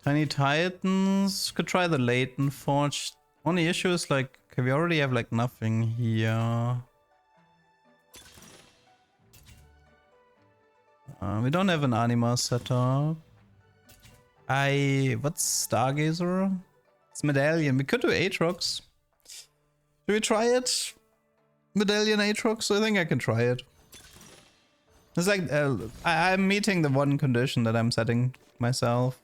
Tiny Titans. Could try the Latent Forge. Only issue is like, okay, we already have like nothing here. We don't have an Anima setup. What's Stargazer? It's Medallion. We could do Aatrox. Do we try it? Medallion Aatrox? I think I can try it. It's like, I'm meeting the one condition that I'm setting myself.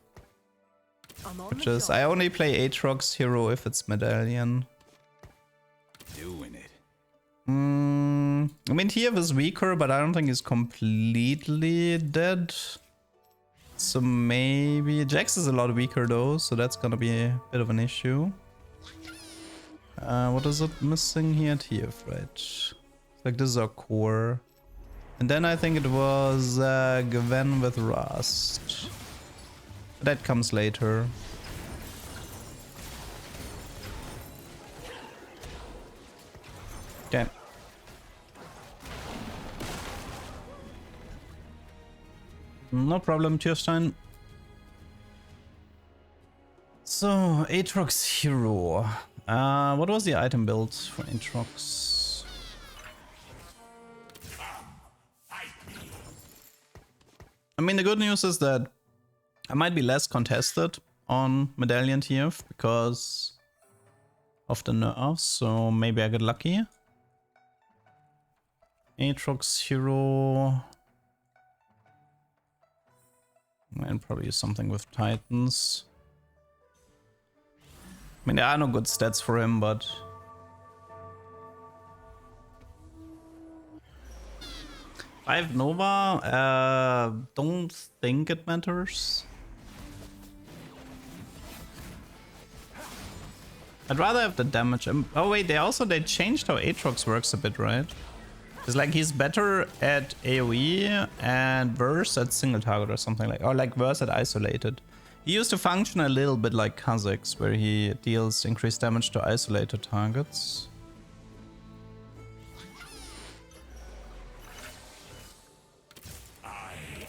Which is, I only play Aatrox Hero if it's Medallion. Doing it. I mean, Tiev is weaker, but I don't think he's completely dead. So maybe... Jax is a lot weaker though, so that's gonna be a bit of an issue. What is it missing here? Tiev, right? Like this is our core. And then I think it was Gwen with Rust. That comes later. Okay. No problem, Tierstein. So, Aatrox Hero. What was the item build for Aatrox? I mean, the good news is that I might be less contested on Medallion TF because of the nerfs, so maybe I get lucky. Aatrox Hero. And probably something with Titans. I mean, there are no good stats for him, but... 5 Nova? Don't think it matters. I'd rather have the damage. Oh wait, they changed how Aatrox works a bit, right? It's like he's better at AoE and worse at single target or something like, or like worse at isolated. He used to function a little bit like Kha'Zix, where he deals increased damage to isolated targets. I am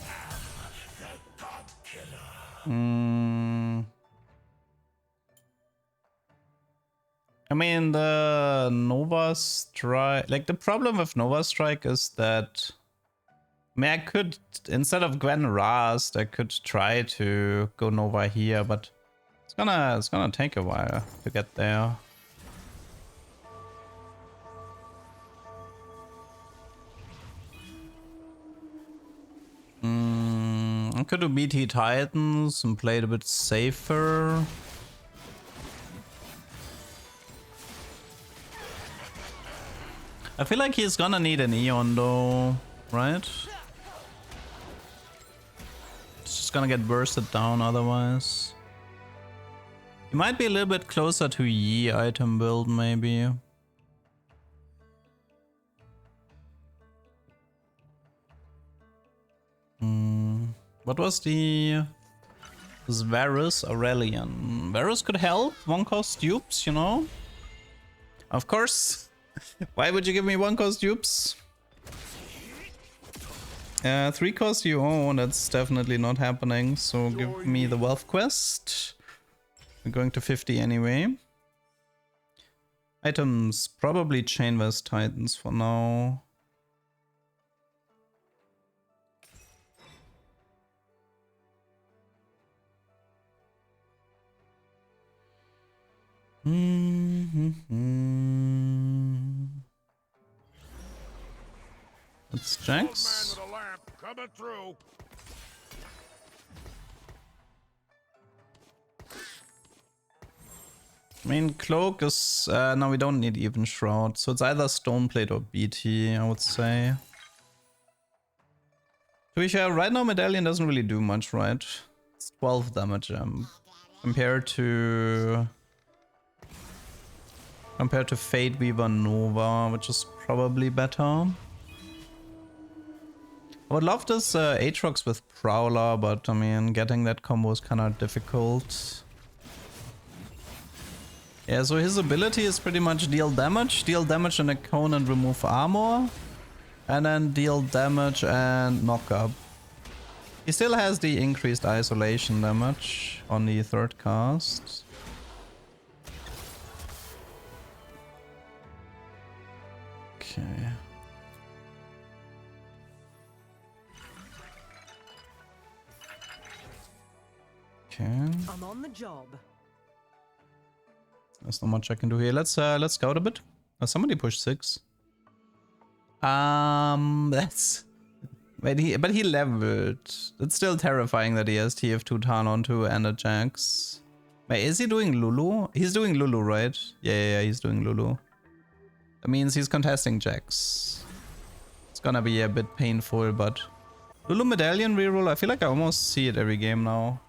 the God Killer. I mean, the Nova Strike... Like, the problem with Nova Strike is that... I mean, I could, instead of Gwen Rast, I could try to go Nova here, but it's gonna take a while to get there. I could do BT Titans and play it a bit safer. I feel like he's gonna need an Eon though, right? It's just gonna get bursted down otherwise. He might be a little bit closer to Yi item build maybe. What was the... This Varus Aurelian. Varus could help, 1-cost dupes, you know? Of course. Why would you give me 1-cost dupes? 3-cost you own, that's definitely not happening, so give me the wealth quest. We're going to 50 anyway. Items, probably Chain Vest Titans for now. That's Jax. I mean, Cloak is... no, we don't need even Shroud, so it's either Stoneplate or BT, I would say. To be fair, right now Medallion doesn't really do much, right? It's 12 damage compared to Fate Weaver Nova, which is probably better. I would love this Aatrox with Prowler, but I mean, getting that combo is kind of difficult. Yeah, so his ability is pretty much deal damage in a cone and remove armor, and then deal damage and knock up. He still has the increased isolation damage on the third cast. Okay. Okay. I'm on the job. There's not much I can do here. Let's scout a bit. Somebody pushed 6. That's but he leveled. It's still terrifying that he has TF2 Talon 2 and a Jax. Wait, is he doing Lulu? He's doing Lulu, right? Yeah, he's doing Lulu. That means he's contesting Jax. It's gonna be a bit painful, but Lulu Medallion reroll, I feel like I almost see it every game now.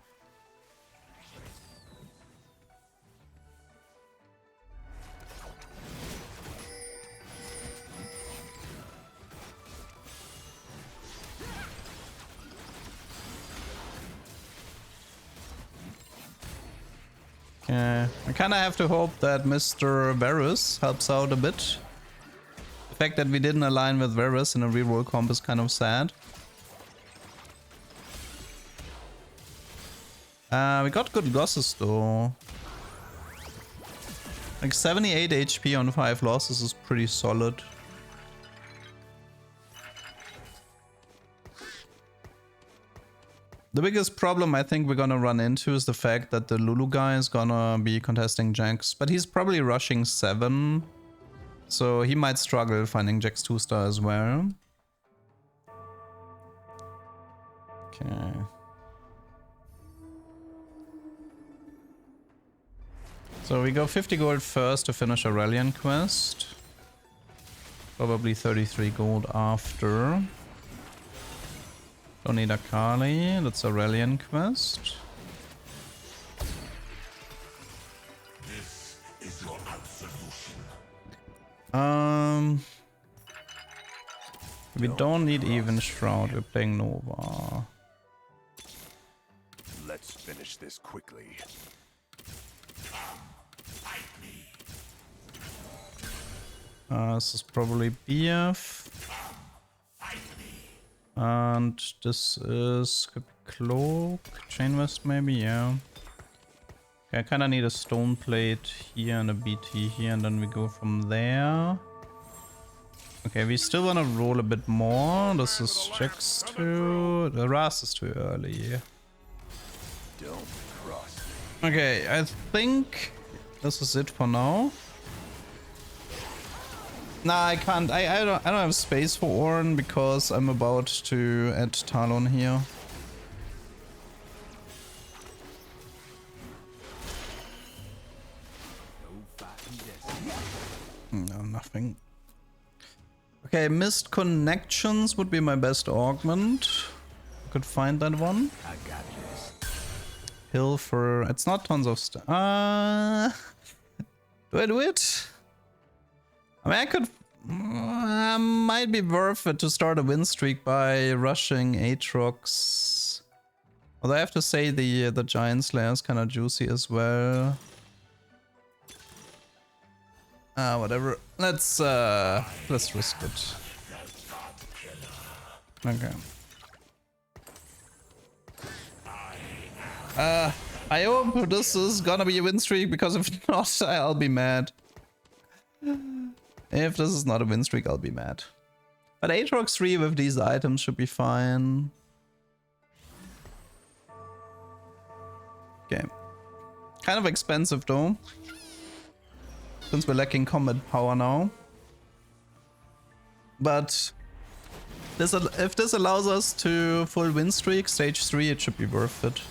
Okay, I kinda have to hope that Mr. Varus helps out a bit. The fact that we didn't align with Varus in a reroll comp is kind of sad. We got good losses though. Like 78 HP on 5 losses is pretty solid. The biggest problem I think we're gonna run into is the fact that the Lulu guy is gonna be contesting Jax, but he's probably rushing 7. So he might struggle finding Jax 2-star as well. Okay. So we go 50 gold first to finish Aurelian quest. Probably 33 gold after. Don't need Akali, that's Aurelian quest. This is your absolution. We don't need even Shroud, we're playing Nova. Let's finish this quickly. This is probably BF. And this is Cloak, Chain Vest maybe, yeah. Okay, I kinda need a Stone Plate here and a BT here, and then we go from there. Okay, we still wanna roll a bit more. This is Jax 2. The Ras is too early. Don't cross. Okay, I think this is it for now. Nah, I can't. I don't have space for Ornn because I'm about to add Talon here. No, nothing. Okay, Missed Connections would be my best augment. I could find that one. I got this. Hill for... It's not tons of stuff. Do I do it? I mean, I could... might be worth it to start a win streak by rushing Aatrox. Although I have to say the Giant Slayer is kind of juicy as well. Whatever. Let's risk it. Okay. I hope this is gonna be a win streak, because if not, I'll be mad. If this is not a win streak, I'll be mad. But Aatrox 3 with these items should be fine. Okay. Kind of expensive though, since we're lacking combat power now. But this, if this allows us to full win streak, stage 3, it should be worth it.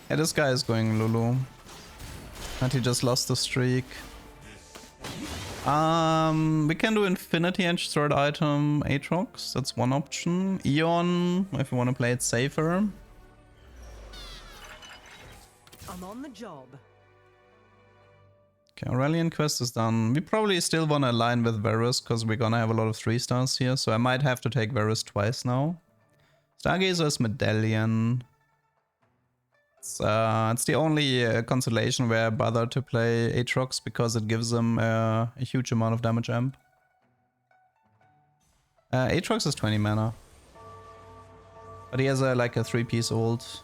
Yeah, this guy is going Lulu. And he just lost the streak. We can do Infinity Edge third item Aatrox. That's one option. Eon, if you want to play it safer. I'm on the job. Okay, Aurelian quest is done. We probably still want to align with Varus, because we're gonna have a lot of 3-stars here. So I might have to take Varus twice now. Stargazer is Medallion. It's the only consolation where I bother to play Aatrox because it gives him a huge amount of damage amp. Aatrox is 20 mana. But he has like a 3-piece ult.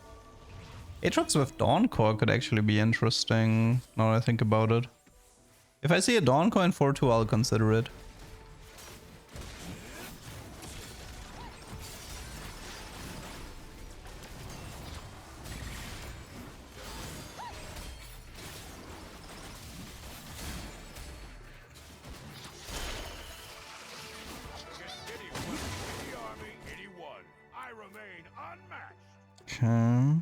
Aatrox with Dawncore could actually be interesting, now that I think about it. If I see a Dawncore in 4-2, I'll consider it. Okay.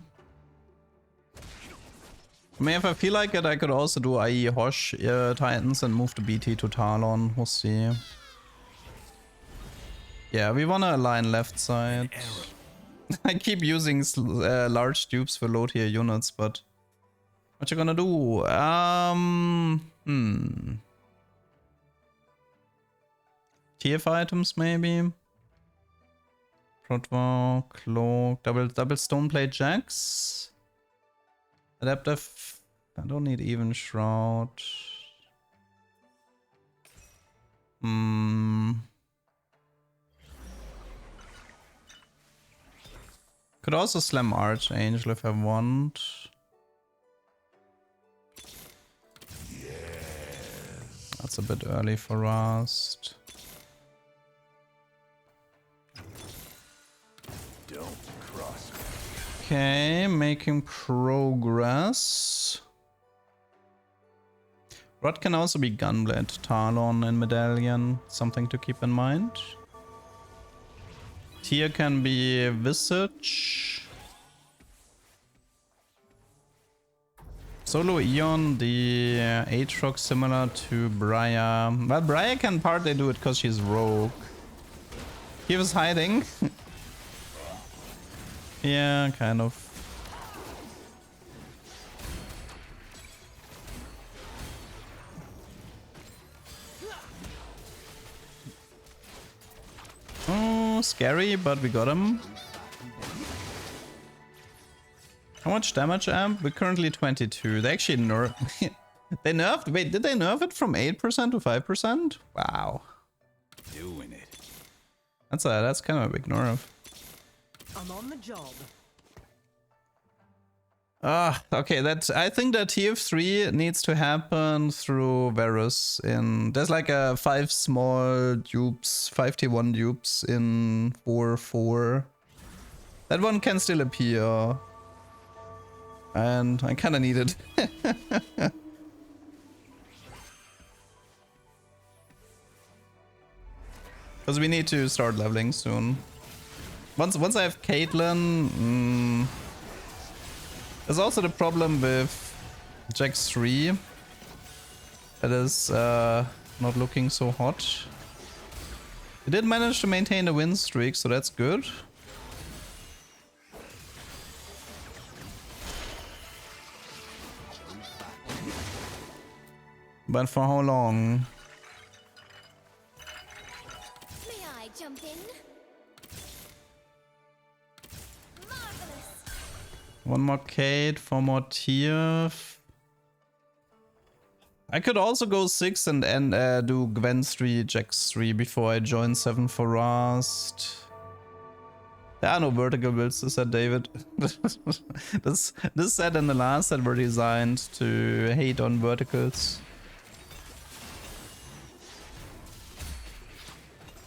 I mean, if I feel like it, I could also do IE Hosh Titans and move the BT to Talon. We'll see. Yeah, we want to align left side. I keep using large dupes for low tier units, but what you gonna do? TF items maybe. Protwalk, Cloak, double Stoneplate Jacks. Adaptive. I don't need even Shroud. Could also slam Archangel if I want. That's a bit early for Rust. Okay, making progress. Rod can also be Gunblade, Talon, and Medallion. Something to keep in mind. Tier can be Visage. Solo Eon, the Aatrox similar to Briar. Well, Briar can partly do it because she's rogue. He was hiding. Yeah, kind of. Oh, scary, but we got him. How much damage amp? We're currently 22. They actually nerfed. They nerfed. Wait, did they nerf it from 8% to 5%? Wow. Doing it. That's kind of a big nerf. I'm on the job. Okay, I think that TF3 needs to happen through Varus. There's like 5 small dupes, 5 T1 dupes in 4-4. That one can still appear. And I kinda need it. Because we need to start leveling soon. Once I have Caitlyn, there's also the problem with Jax 3. That is not looking so hot. We did manage to maintain a win streak, so that's good. But for how long? May I jump in? Marvelous. One more Kate, 4 more tier. I could also go 6 and do Gwen 3, Jax 3 before I join 7 for Rust. There are no vertical builds, said David. This set and the last set were designed to hate on verticals.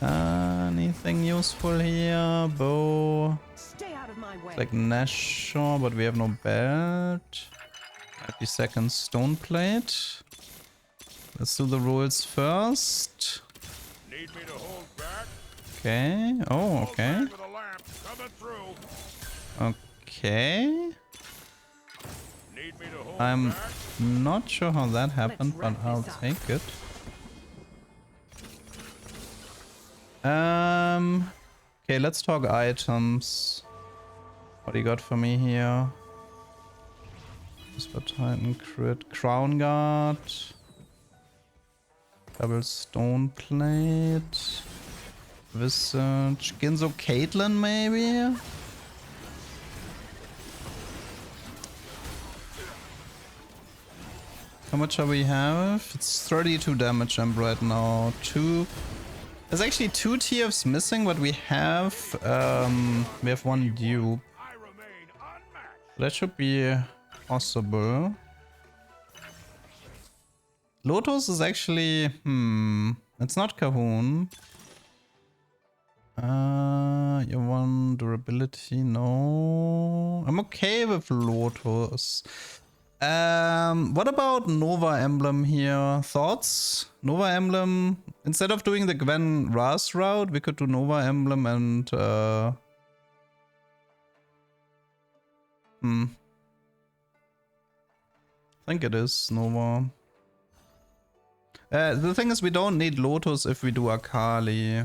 Anything useful here? Bow. Stay out of my way. Like Nashor, but we have no belt. Might be second stone plate. Let's do the rules first. Need me to hold back? Okay. Oh, okay. Hold back with a lamp coming through. Okay. Need me to hold I'm back? not sure how that happened, but wrap I'll this up. take it. Okay, let's talk items. What do you got for me here? Whisper Titan crit, Crown Guard, double stone plate, Visage, Ginzo Caitlyn maybe? How much do we have? It's 32 damage amp right now. There's actually 2 TFs missing, but we have 1 dupe. I remain unmatched. That should be possible. Lotus is actually... It's not Cahoon. You want durability? No. I'm okay with Lotus. What about Nova Emblem here? Thoughts? Nova Emblem... Instead of doing the Gwen Ras route, we could do Nova Emblem and... I think it is Nova. The thing is, we don't need Lotus if we do Akali.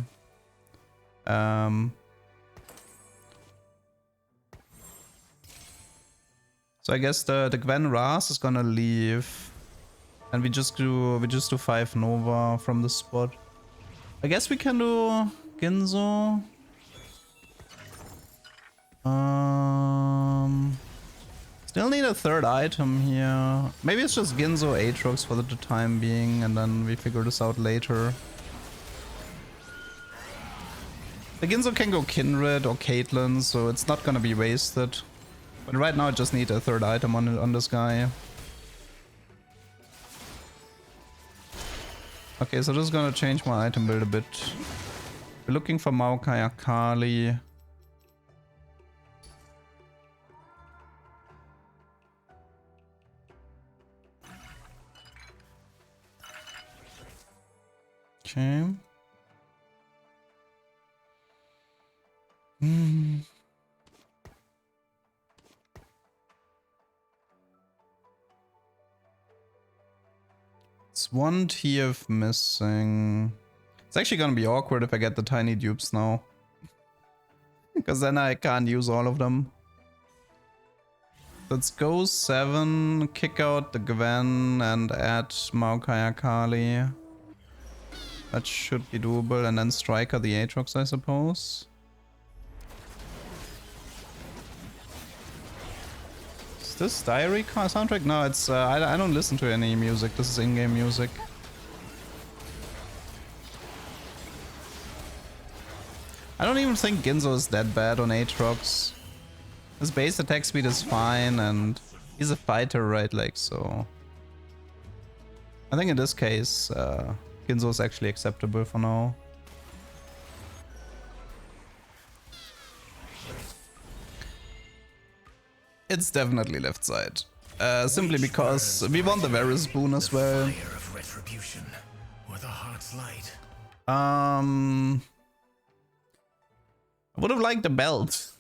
So I guess the Gwen Ras is gonna leave, and we just do 5 Nova from the spot. I guess we can do Ginzo. Still need a 3rd item here. Maybe it's just Ginzo Aatrox for the time being, and then we figure this out later. The Ginzo can go Kindred or Caitlyn, so it's not gonna be wasted. But right now I just need a 3rd item on this guy. Okay, so this is gonna change my item build a bit. We're looking for Maokai Akali. Okay. It's 1 TF missing. It's actually gonna be awkward if I get the tiny dupes now. Because then I can't use all of them. Let's go 7, kick out the Gwen and add Maokai Akali. That should be doable, and then Striker the Aatrox, I suppose. Is this Diary soundtrack? No, it's I don't listen to any music. This is in-game music. I don't even think Ginzo is that bad on Aatrox. His base attack speed is fine, and he's a fighter, right? Like, so I think in this case, Ginzo is actually acceptable for now. It's definitely left side. Simply because we want the Varus boon as well. I would have liked the belt.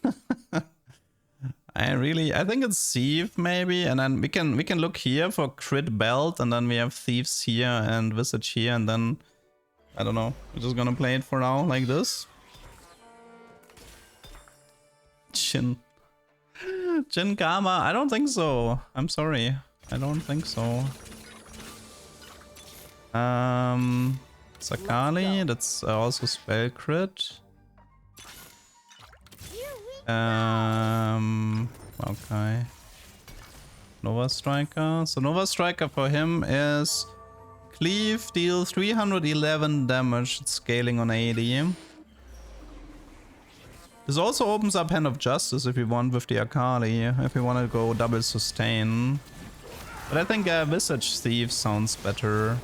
I think it's Thief maybe, and then we can look here for crit belt, and then we have Thieves here and Visage here, and then I don't know. We're just gonna play it for now like this. Jhin Karma? I don't think so. I'm sorry. I don't think so. Sakali, that's also spell crit. Okay. Nova Striker. So Nova Striker for him is Cleave, deal 311 damage, scaling on 80. This also opens up Hand of Justice if we want with the Akali, if we want to go double sustain. But I think Visage Thief sounds better.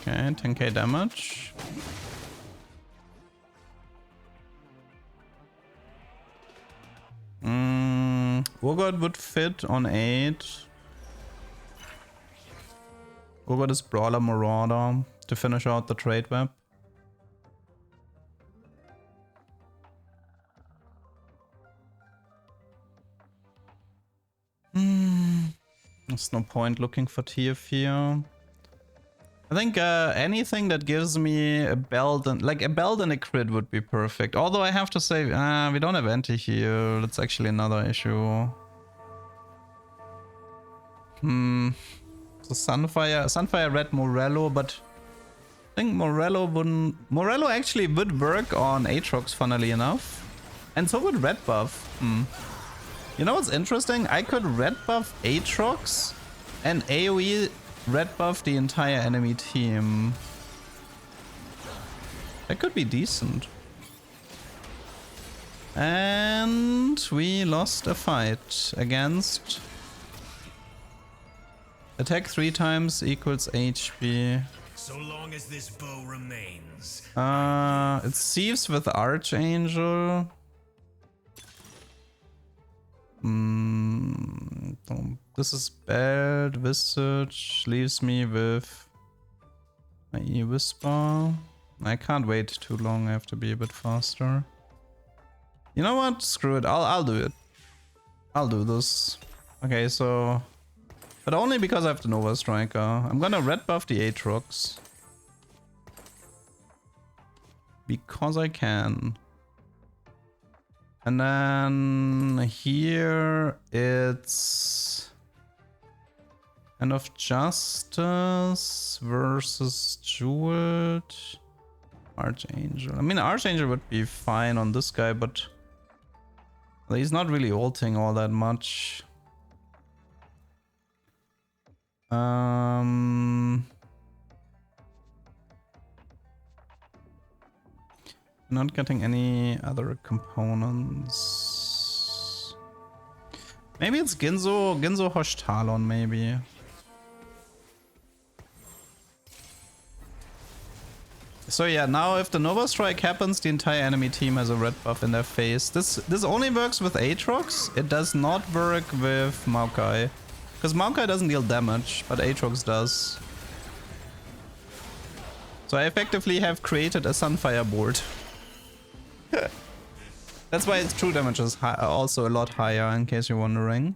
Okay, 10k damage. Urgot would fit on 8. Urgot is Brawler Marauder to finish out the trade web. There's no point looking for TF here. I think anything that gives me a belt and like a belt and a crit would be perfect. Although I have to say, we don't have anti-heal. That's actually another issue. So Sunfire Red Morello, but I think Morello wouldn't... Morello actually would work on Aatrox, funnily enough. And so would Red Buff. You know what's interesting? I could Red Buff Aatrox and AoE Red Buff the entire enemy team. That could be decent. And we lost a fight against... Attack 3 times equals HP. So long as this bow remains. It's Thieves with Archangel. This is bad. Visage leaves me with my E-Whisper. I can't wait too long. I have to be a bit faster. You know what? Screw it. I'll do it. I'll do this. Okay, so... But only because I have the Nova Striker. I'm gonna red buff the Aatrox. Because I can. And then here it's End of Justice versus Jeweled Archangel. I mean, Archangel would be fine on this guy, but he's not really ulting all that much. Not getting any other components. Maybe it's Ginzo Hosh Talon, maybe. So yeah, now if the Nova Strike happens, the entire enemy team has a red buff in their face. This only works with Aatrox. It does not work with Maokai. Because Maokai doesn't deal damage, but Aatrox does. So I effectively have created a Sunfire board. That's why its true damage is also a lot higher, in case you're wondering.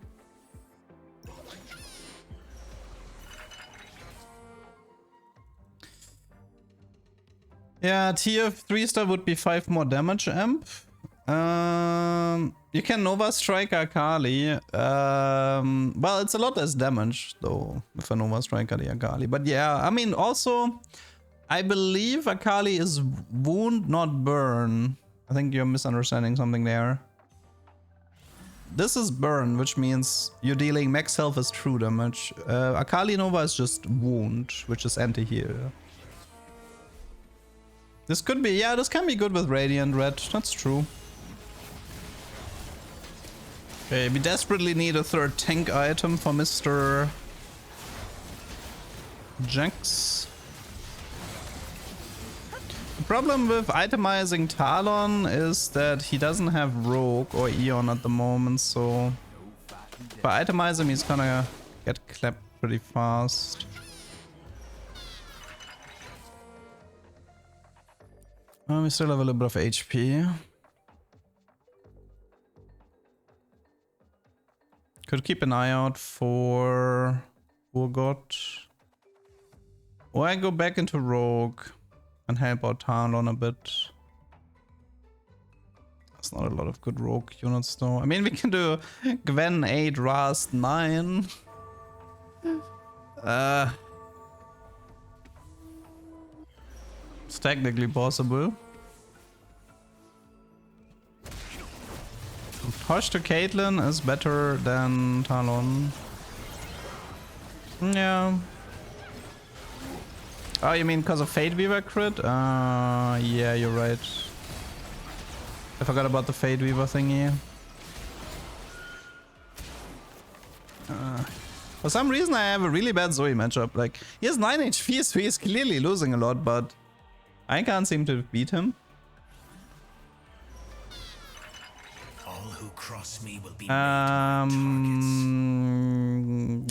Yeah, tier 3 star would be 5 more damage amp. You can Nova Strike Akali. Well, it's a lot less damage though if a Nova Striker the Akali. But yeah, I mean also, I believe Akali is wound, not burn. I think you're misunderstanding something there. This is burn, which means you're dealing max health as true damage. Akali Nova is just wound, which is anti-heal. This could be, yeah, this can be good with Radiant Red, that's true. Okay, we desperately need a third tank item for Mr. Jax. The problem with itemizing Talon is that he doesn't have Rogue or Eon at the moment, so if I itemize him, he's gonna get clapped pretty fast. We still have a little bit of HP. Could keep an eye out for Urgot. Or I go back into Rogue and help out Talon a bit. There's not a lot of good Rogue units though. I mean, we can do Gwen 8, Rast 9. It's technically possible. Hosh to Caitlyn is better than Talon. Yeah. Oh, you mean because of Fate Weaver crit? Yeah, you're right. I forgot about the Fate Weaver thingy. For some reason I have a really bad Zoe matchup. Like, he has 9 HP, so he's clearly losing a lot, but I can't seem to beat him.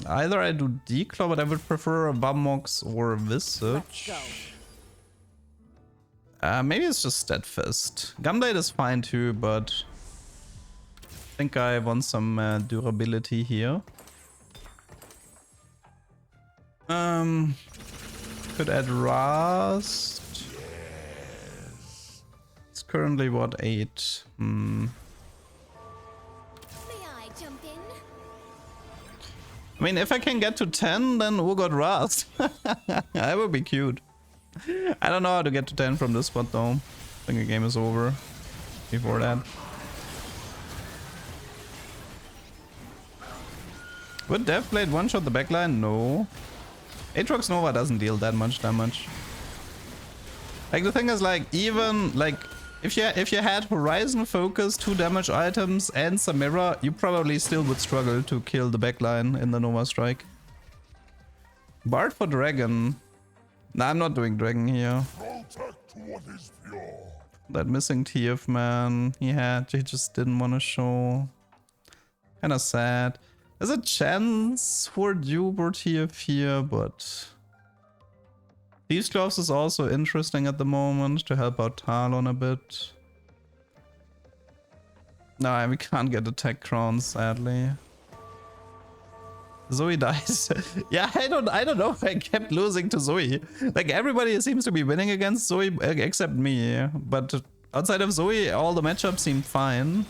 Either I do Declaw, but I would prefer a Bummox or a Visage. Maybe it's just Steadfast. Gunblade is fine too, but I think I want some durability here. Could add Rust. It's currently what, 8? I mean, if I can get to 10, then Urgot Rust. That would be cute. I don't know how to get to 10 from this spot though. I think the game is over before that. Would Deathblade one-shot the backline? No. Aatrox Nova doesn't deal that much damage. Like, the thing is, like, even, like, if you had Horizon Focus, 2 damage items, and Samira, you probably still would struggle to kill the backline in the Nova Strike. Bard for Dragon. Nah, I'm not doing Dragon here. That missing TF, man. He just didn't want to show. Kinda sad. There's a chance for Dubert TF here, but... Thieves' Gloves is also interesting at the moment to help out Talon a bit. No, we can't get attack crowns, sadly. Zoe dies. Yeah, I don't know if I kept losing to Zoe. Like, everybody seems to be winning against Zoe except me. But outside of Zoe, all the matchups seemed fine.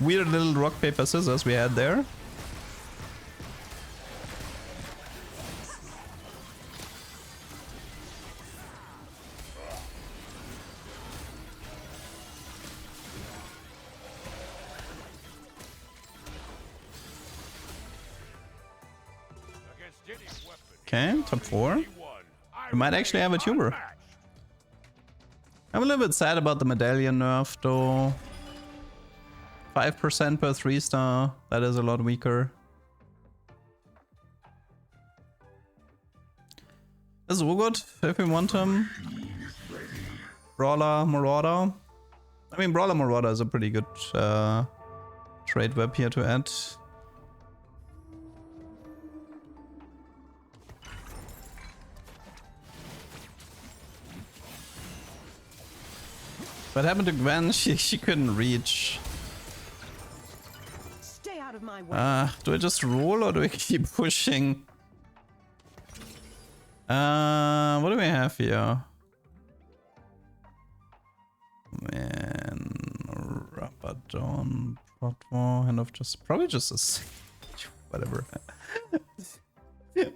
Weird little rock, paper, scissors we had there. Okay, top 4. We might actually have a tuber. I'm a little bit sad about the medallion nerf though. 5% per 3-star. That is a lot weaker. This is Urgot if we want him. Brawler, Marauder. I mean, Brawler, Marauder is a pretty good trade web here to add. What happened to Gwen? She couldn't reach. Stay out of my way. Do I just roll or do I keep pushing? What do we have here? Man, Rabadon, Protmo, Hand of just probably just a whatever.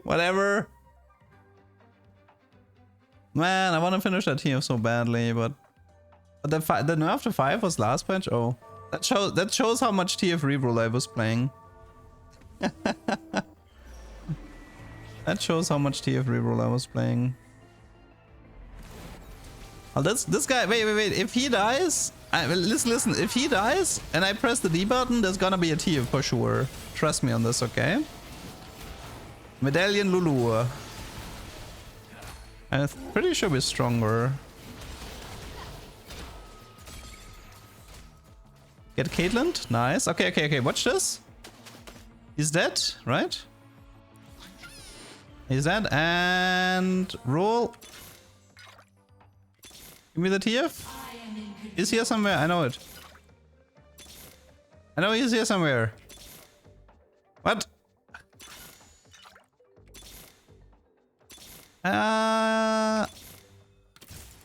Whatever. Man, I want to finish that TF so badly, but the nerf to 5 was last patch. Oh, that shows how much TF reroll I was playing. That shows how much TF reroll I was playing. Oh, this guy. Wait. If he dies, listen. If he dies and I press the D button, there's gonna be a TF for sure. Trust me on this, okay? Medallion Lulu. I'm pretty sure we're stronger. Get Caitlyn. Nice. Okay. Watch this. He's dead, right? He's dead. And roll. Give me the TF. He's here somewhere. I know it. I know he's here somewhere. What?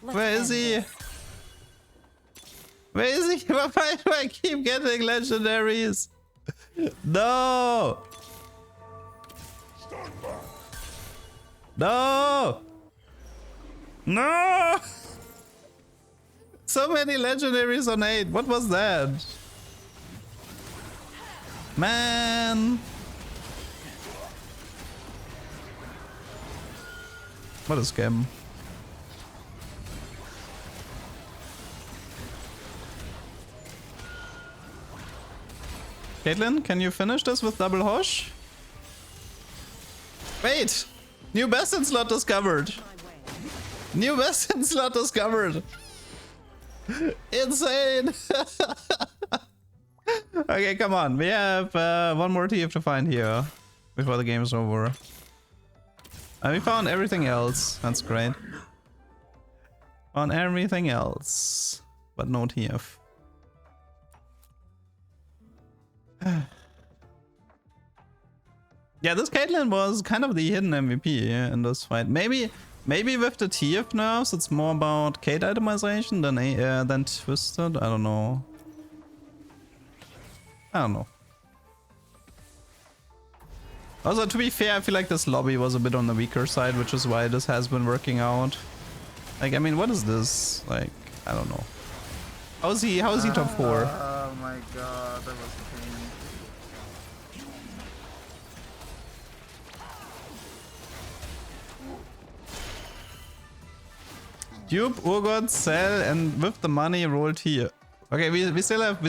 Where is he? Where is he? Why do I keep getting legendaries? No! No! No! So many legendaries on 8. What was that? Man! What a scam. Caitlyn, can you finish this with double Hosh? Wait! New Bastion slot discovered! New Bastion slot discovered! Insane! Okay, come on. We have one more TF to find here before the game is over. We found everything else. That's great. Found everything else, but no TF. Yeah, this Caitlyn was kind of the hidden MVP in this fight. Maybe with the TF nerfs, it's more about Kate itemization than Twisted. I don't know. Also, to be fair, I feel like this lobby was a bit on the weaker side, which is why this has been working out. Like, I mean, what is this? Like, I don't know. How is he top 4? Oh my god, that was pain. Dupe, Urgot, sell, and with the money rolled here. Okay, we still have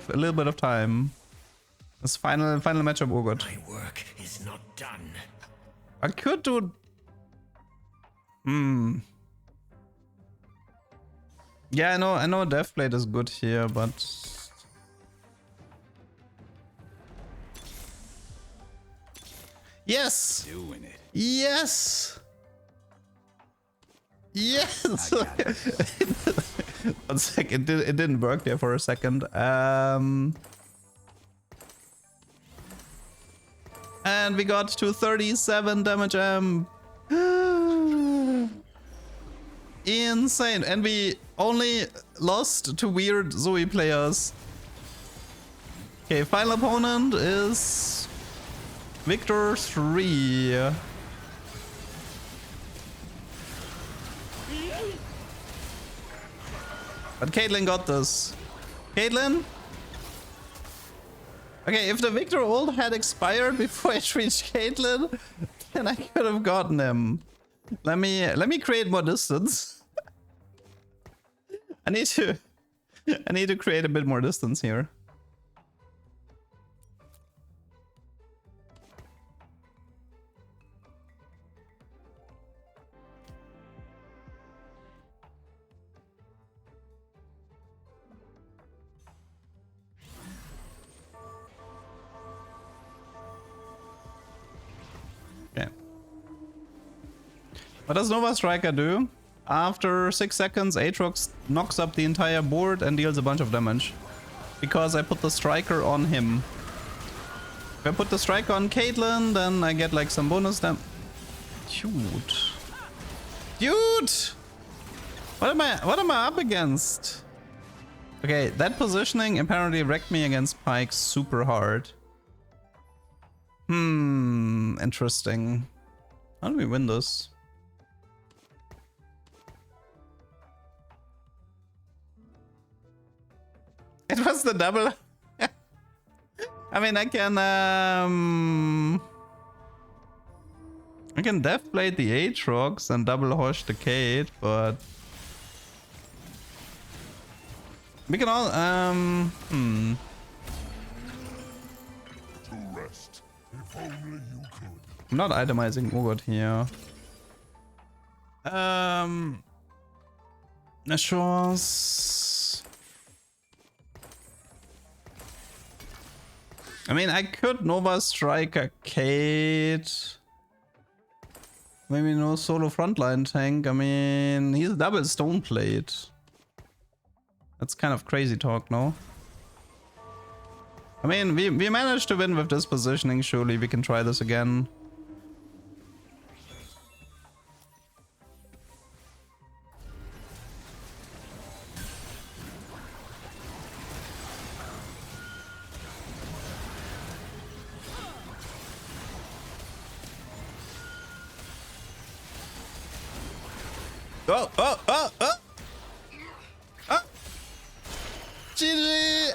a little bit of time. This final matchup, Urgot. My work is not done. I could do. Yeah, I know Deathblade is good here, but yes! Doing it. Yes! Yes! 1 second, it didn't work there for a second. And we got to 37 damage. Insane. And we only lost to weird Zoe players. Okay, final opponent is Victor 3. But Caitlyn got this. Caitlyn? Okay, if the Victor ult had expired before it reached Caitlyn, then I could have gotten him. Let me create more distance. I need to create a bit more distance here. Okay. What does Nova Striker do? After 6 seconds, Aatrox knocks up the entire board and deals a bunch of damage. Because I put the Striker on him. If I put the Striker on Caitlyn, then I get like some bonus damage. Dude. Dude! What am I up against? Okay, that positioning apparently wrecked me against Pyke super hard. Interesting. How do we win this? It was the double. I mean, I can Deathblade the Aatrox and double Hosh the Kate, but we can all To rest. If only you could. I'm not itemizing Urgot here. Assurance. I mean, I could Nova Striker Kate. Maybe no solo frontline tank. I mean, he's double stone plate. That's kind of crazy talk, no? I mean, we managed to win with this positioning. Surely we can try this again. Oh! GG!